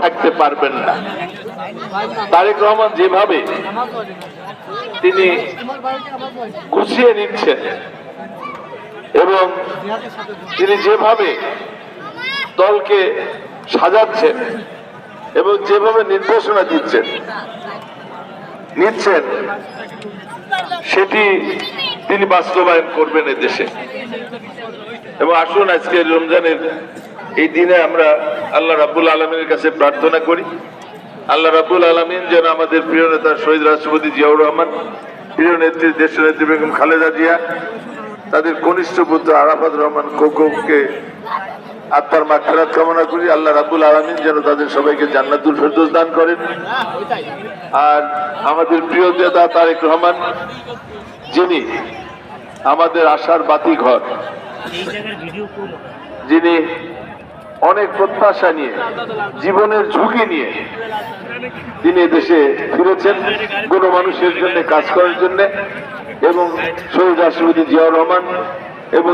থাকতে পারবেন না। তারেক রহমান যেভাবে তিনি গুছিয়ে নিচ্ছেন এবং তিনি যেভাবে দলকে সাজাচ্ছেন এবং যেভাবে নির্দেশনা নিচ্ছেন সেটি তিনি বাস্তবায়ন করবেন এদেশে। এবং আসুন আজকে রমজানের এই দিনে আমরা আল্লাহ রাব্বুল আলামিনের কাছে প্রার্থনা করি, আল্লাহ রাব্বুল আলামিন যেন আমাদের প্রিয় নেতা শহীদ রাষ্ট্রপতি জিয়াউর রহমান, প্রিয় নেত্রী দেশনেত্রী বেগম খালেদা জিয়া, তাদের কনিষ্ঠ পুত্র আরাফাত রহমান কোকোকে আত্মার মাগফিরাত কামনা করি। আল্লাহ রাব্বুল আলামিন যেন তাদের সবাইকে জান্নাতুল ফেরদৌস দান করেন। আর আমাদের প্রিয় নেতা তারেক রহমান, যিনি আমাদের আশার বাতি ঘর, যিনি অনেক প্রত্যাশা নিয়ে, জীবনের ঝুঁকি নিয়ে তিনি এদেশে ফিরেছেন কোন মানুষের জন্য কাজ করার জন্য, এবং শহীদ রাষ্ট্রপতি জিয়াউর রহমান এবং